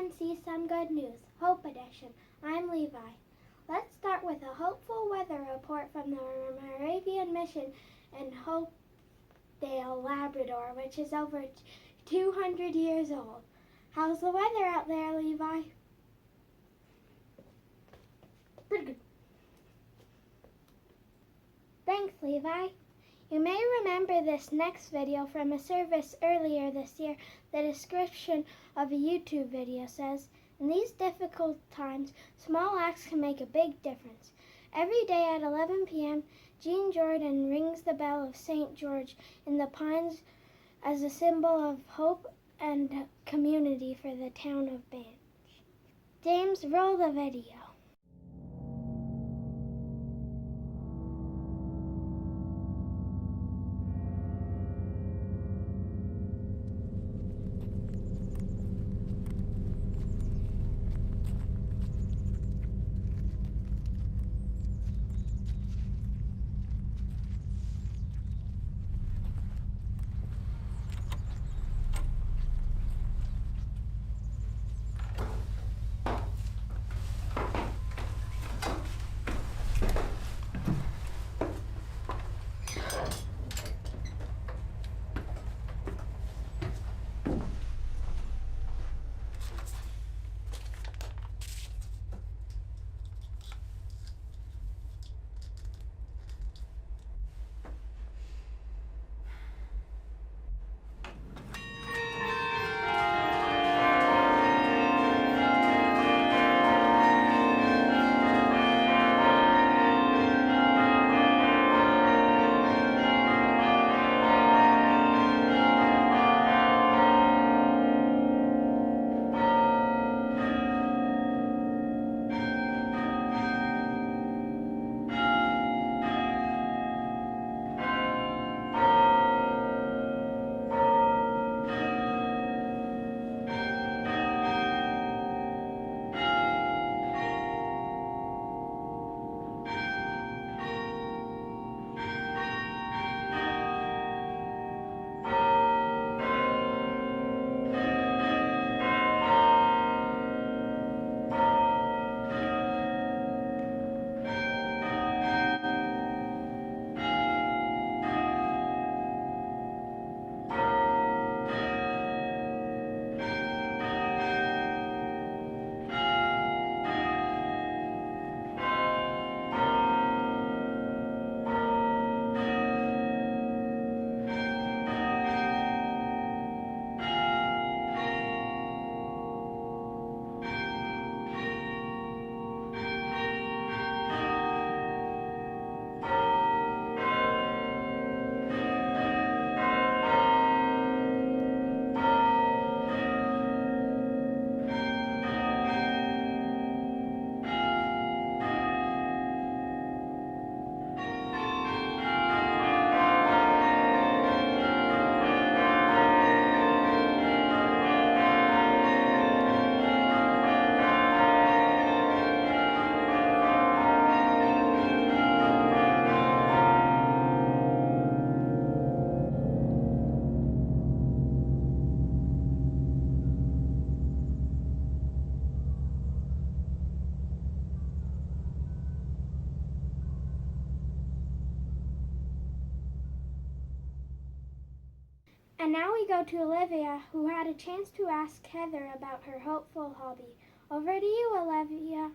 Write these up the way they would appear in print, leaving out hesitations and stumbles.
CMC Some Good News, Hope Edition. I'm Levi. Let's start with a hopeful weather report from the Moravian Mission in Hopedale, Labrador, which is over 200 years old. How's the weather out there, Levi? Pretty good. Thanks, Levi. You may remember this next video from a service earlier this year. The description of a YouTube video says, "In these difficult times, small acts can make a big difference." Every day at 11 p.m., Jean Jordan rings the bell of St. George in the Pines as a symbol of hope and community for the town of Banff. James, roll the video. And now we go to Olivia, who had a chance to ask Heather about her hopeful hobby. Over to you, Olivia.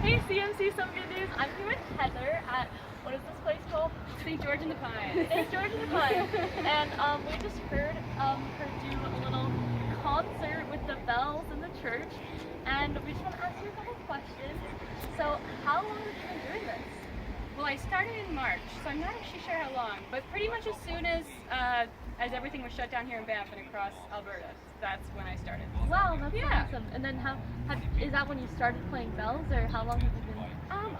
Hey CMC, some good news. I'm here with Heather at, what is this place called? St. George in the Pines. St. George in the Pines. And we just heard her do a little concert with the bells in the church. And we just want to ask you a couple questions. So how long have you been doing this? Well, I started in March, so I'm not actually sure how long, but pretty much as soon as everything was shut down here in Banff and across Alberta, that's when I started. Wow, that's awesome. And then is that when you started playing bells, or how long have you been?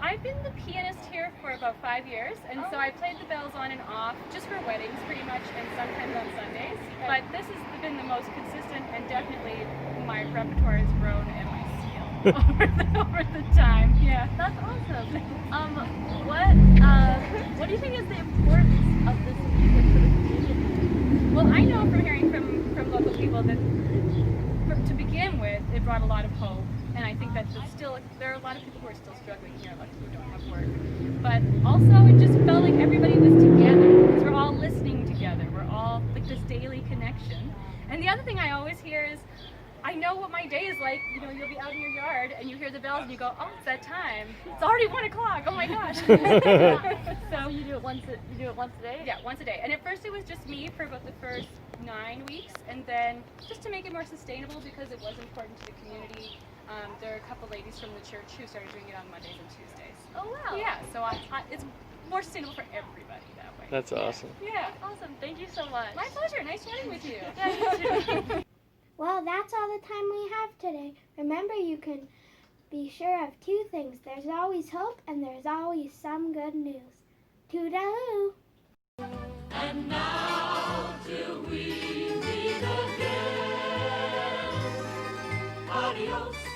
I've been the pianist here for about 5 years, and so I played the bells on and off, just for weddings pretty much, and sometimes on Sundays. But this has been the most consistent, and definitely my repertoire has grown and my skill over the time. Yeah. That's awesome. What do you think is the importance of this music for the community? Well, I know from hearing from local people that to begin with, it brought a lot of hope. And I think that there are a lot of people who are still struggling here, a lot of people who don't have work. But also, it just felt like everybody was together, because we're all listening together. We're all like this daily connection. And the other thing I always hear is, I know what my day is like. You know, you'll be out in your yard and you hear the bells and you go, oh, it's that time. It's already 1 o'clock. Oh my gosh. So you do it once a day? Yeah, once a day. And at first it was just me for about the first 9 weeks, and then just to make it more sustainable, because it was important to the community, there are a couple ladies from the church who started doing it on Mondays and Tuesdays. Oh wow. Yeah, so it's more sustainable for everybody that way. That's awesome. Yeah. Awesome. Thank you so much. My pleasure. Nice chatting with you. Yeah, you too. Well, that's all the time we have today. Remember, you can be sure of 2 things. There's always hope, and there's always some good news. Toodaloo! And now till we meet again, adios.